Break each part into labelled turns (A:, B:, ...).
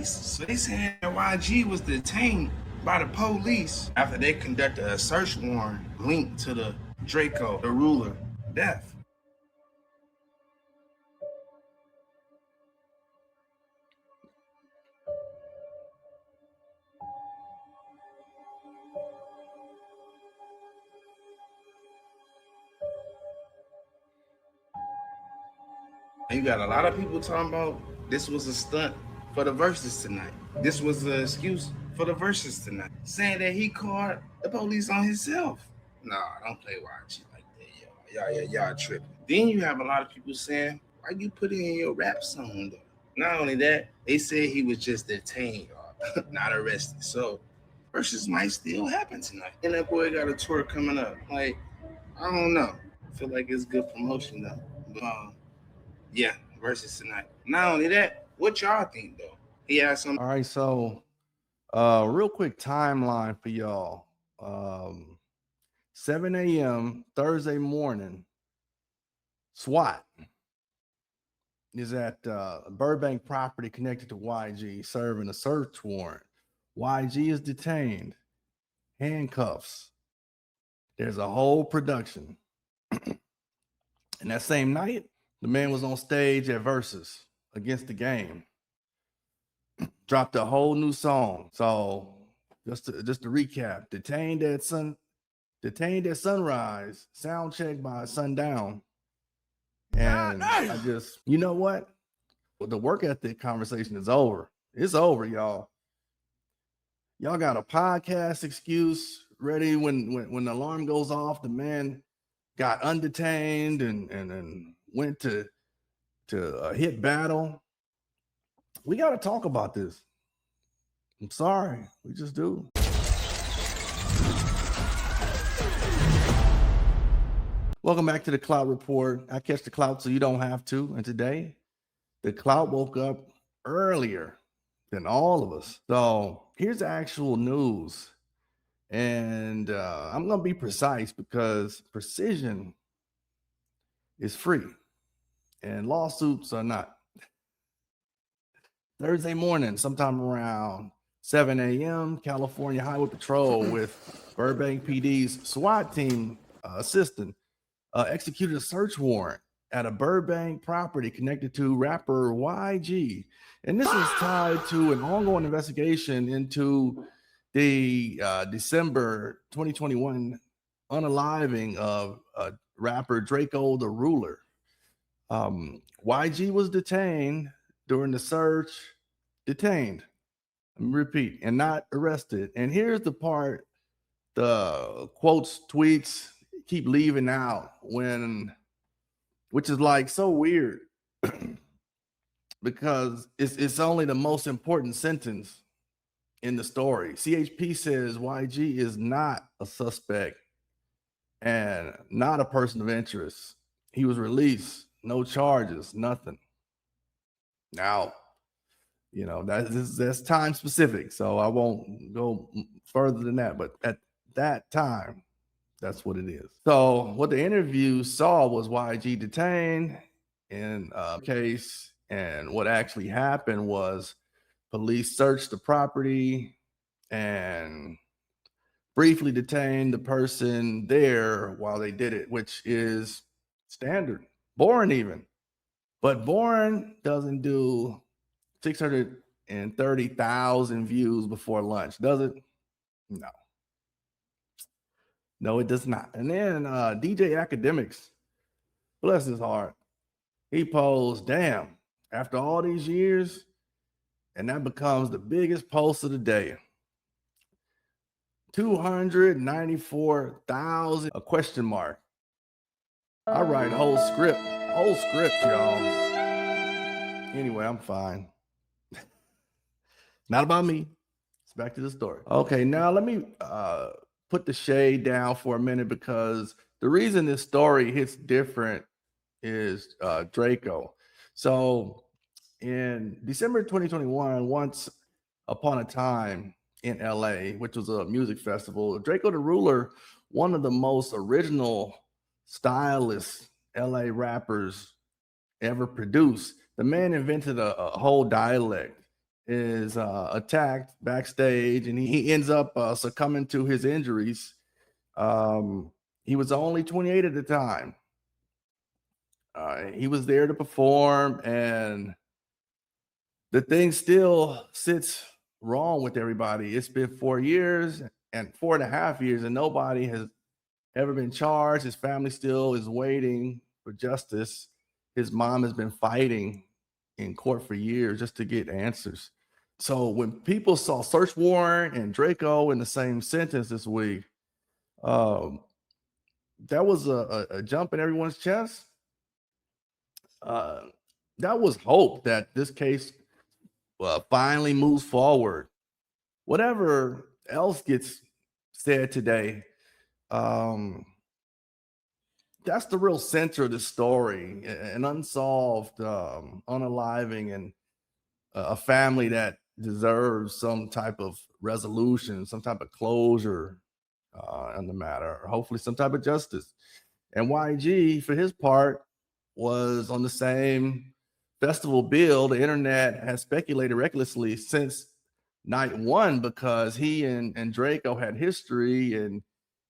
A: police. So they saying that YG was detained by the police after they conducted a search warrant linked to the Drakeo the Ruler death. And you got a lot of people talking about this was a stunt for the Verzuz tonight. This was an excuse for the Verzuz tonight, saying that he called the police on himself. Nah, don't play YG like that, y'all tripping. Then you have a lot of people saying, why you put it in your rap song though? Not only that, they said he was just detained, not arrested. So Verzuz might still happen tonight. And that boy got a tour coming up. Like, I don't know. I feel like it's good promotion though. But, yeah, Verzuz tonight. Not only that, what y'all think though? He has some.
B: All right, so real quick timeline for y'all. 7 a.m. Thursday morning, SWAT is at Burbank property connected to YG serving a search warrant. YG is detained, handcuffs. There's a whole production. And that same night, the man was on stage at Verzuz against the game. Dropped a whole new song. So just to recap, detained at sunrise, soundcheck by sundown. And I just, you know what? The work ethic conversation is over. It's over, y'all. Y'all got a podcast excuse ready when the alarm goes off. The man got undetained and went to a hit battle. We got to talk about this. I'm sorry, we just do. Welcome back to the Clout Report. I catch the Clout so you don't have to. And today, the Clout woke up earlier than all of us. So here's the actual news. And I'm going to be precise because precision is free and lawsuits are not. Thursday morning, sometime around 7 a.m., California Highway Patrol with Burbank PD's SWAT team assistant executed a search warrant at a Burbank property connected to rapper YG. And this is tied to an ongoing investigation into the December 2021 unaliving of rapper Drakeo the Ruler. YG was detained during the search, detained, let me repeat, and not arrested. And here's the part the quotes, tweets keep leaving out which is like so weird because it's only the most important sentence in the story. CHP says YG is not a suspect and not a person of interest. He was released, no charges, nothing. Now, you know, that's time specific, so I won't go further than that. But at that time, that's what it is. So what the interview saw was YG detained in a case, and what actually happened was police searched the property and briefly detained the person there while they did it, which is standard, boring even. But Bourne doesn't do 630,000 views before lunch, does it? No. No, it does not. And then DJ Akademiks, bless his heart, he posed, damn, after all these years, and that becomes the biggest post of the day. 294,000, a question mark. I write whole script, y'all. Anyway, I'm fine. Not about me. It's back to the story. Okay, now let me put the shade down for a minute because the reason this story hits different is Drakeo. So in December 2021, once upon a time in LA, which was a music festival, Drakeo the Ruler, one of the most original stylish LA rappers ever produced. The man invented a whole dialect is attacked backstage, and he ends up succumbing to his injuries. He was only 28 at the time. He was there to perform, and the thing still sits wrong with everybody. It's been 4 years and 4.5 years, and nobody has ever been charged. His family still is waiting for justice. His mom has been fighting in court for years just to get answers. So when people saw search warrant and Drakeo in the same sentence this week, that was a jump in everyone's chest. That was hope that this case finally moves forward. Whatever else gets said today, that's the real center of the story, an unsolved, unaliving, and a family that deserves some type of resolution, some type of closure on the matter, or hopefully some type of justice. And YG, for his part, was on the same festival bill. The internet has speculated recklessly since night one because he and Drakeo had history, and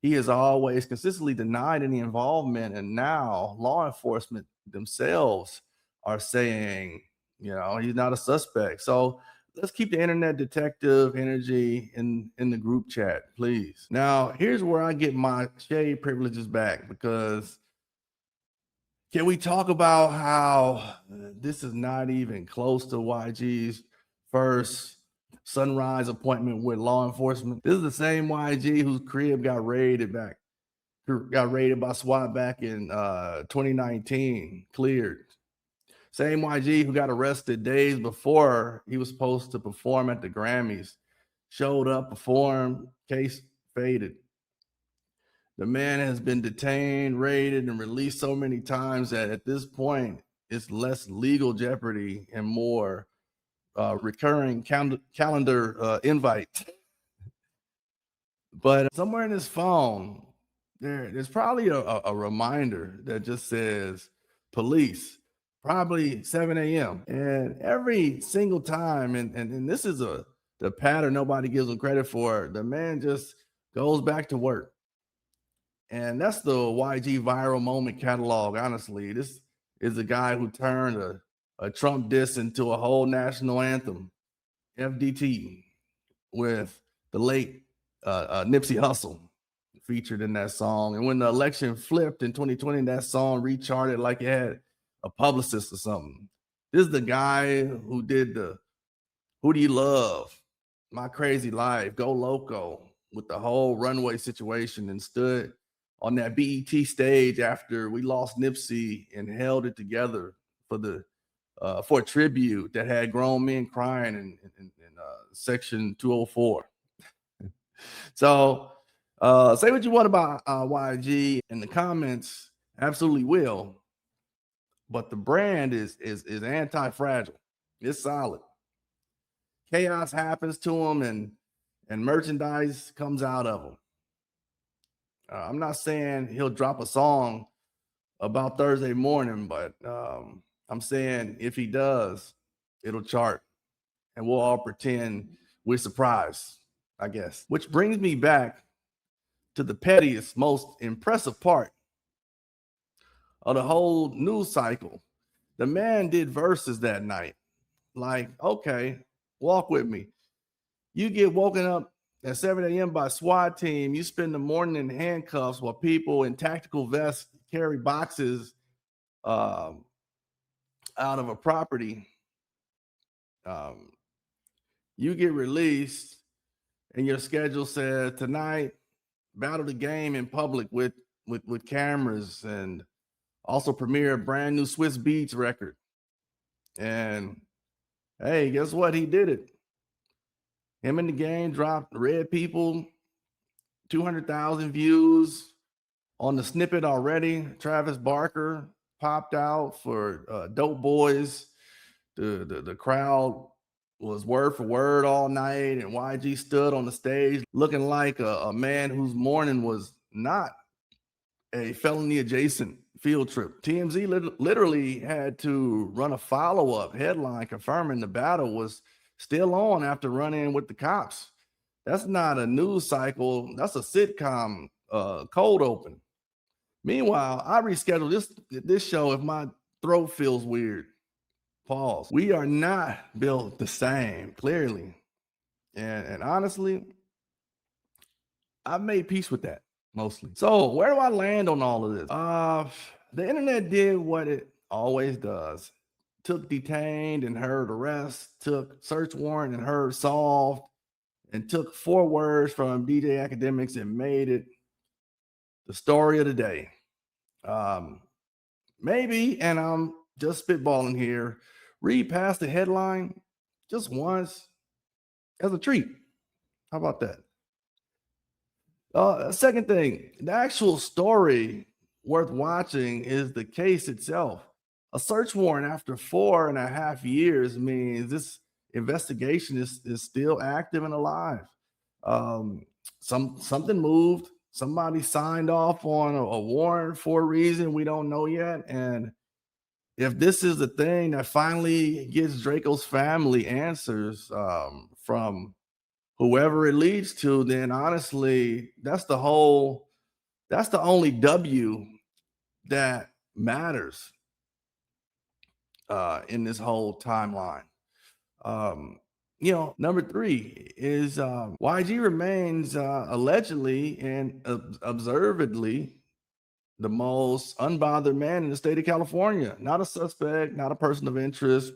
B: he has always consistently denied any involvement. And now law enforcement themselves are saying, he's not a suspect. So let's keep the internet detective energy in the group chat, please. Now, here's where I get my shade privileges back, because can we talk about how this is not even close to YG's first sunrise appointment with law enforcement? This is the same YG whose crib got raided by SWAT back in 2019, cleared. Same YG who got arrested days before he was supposed to perform at the Grammys, showed up, performed, case faded. The man has been detained, raided, and released so many times that at this point, it's less legal jeopardy and more recurring calendar invite. But somewhere in his phone, there's probably a reminder that just says police, probably 7 a.m. And every single time, and this is the pattern nobody gives him credit for, the man just goes back to work. And that's the YG viral moment catalog. Honestly, this is a guy who turned a Trump diss into a whole national anthem, FDT, with the late Nipsey Hussle featured in that song. And when the election flipped in 2020, that song recharted like it had a publicist or something. This is the guy who did the Who Do You Love? My Crazy Life, Go Loco, with the whole runway situation, and stood on that BET stage after we lost Nipsey and held it together for a tribute that had grown men crying in section 204. So say what you want about YG in the comments, absolutely will. But the brand is anti-fragile. It's solid. Chaos happens to him, and merchandise comes out of him. I'm not saying he'll drop a song about Thursday morning, but I'm saying if he does, it'll chart, and we'll all pretend we're surprised, I guess. Which brings me back to the pettiest, most impressive part of the whole news cycle. The man did Verzuz that night. Like, okay, walk with me. You get woken up at 7 a.m. by a SWAT team. You spend the morning in handcuffs while people in tactical vests carry boxes out of a property. You get released, and your schedule says tonight, battle the game in public with cameras, and also premiere a brand new Swizz Beatz record. And hey, guess what? He did it. Him in the game dropped Red People, 200,000 views on the snippet already. Travis Barker popped out for Dope Boys. The crowd was word for word all night, and YG stood on the stage looking like a man whose morning was not a felony adjacent field trip. TMZ literally had to run a follow-up headline confirming the battle was still on after running with the cops. That's not a news cycle. That's a sitcom cold open. Meanwhile, I rescheduled this show if my throat feels weird. Pause. We are not built the same, clearly. And honestly, I've made peace with that mostly. So where do I land on all of this? The internet did what it always does. Took Detained and heard arrest, took search warrant and heard solved, and took 4 words from DJ Akademiks and made it the story of the day. Maybe, and I'm just spitballing here, read past the headline just once as a treat. How about that? Second thing, the actual story worth watching is the case itself. A search warrant after 4.5 years means this investigation is still active and alive. Something moved. Somebody signed off on a warrant for a reason we don't know yet. And if this is the thing that finally gives Draco's family answers from whoever it leads to, then honestly, that's the only W that matters in this whole timeline. Number 3 is YG remains allegedly and observedly the most unbothered man in the state of California. Not a suspect, not a person of interest,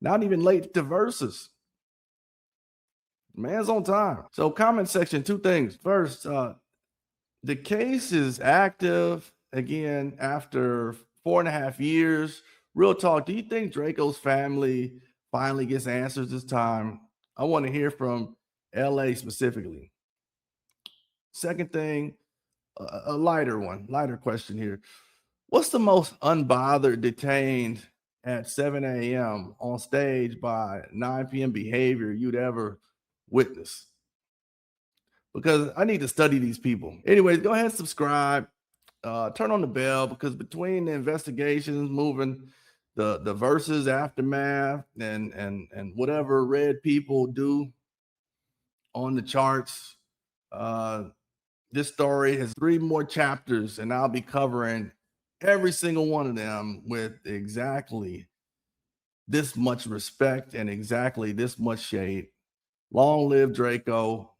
B: not even late to Verzuz. Man's on time. So comment section, 2 things. First, the case is active again after 4.5 years. Real talk, do you think Draco's family finally gets answers this time? I want to hear from LA specifically. Second thing, a lighter question here. What's the most unbothered detained at 7 a.m. on stage by 9 p.m. behavior you'd ever witness? Because I need to study these people. Anyways, go ahead and subscribe. Turn on the bell, because between the investigations moving, the Verzuz aftermath, and whatever red people do on the charts, this story has 3 more chapters, and I'll be covering every single one of them with exactly this much respect and exactly this much shade. Long live Draco.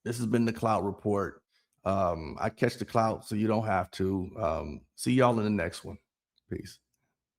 B: This has been the Clout Report. I catch the clout so you don't have to. See y'all in the next one. Peace.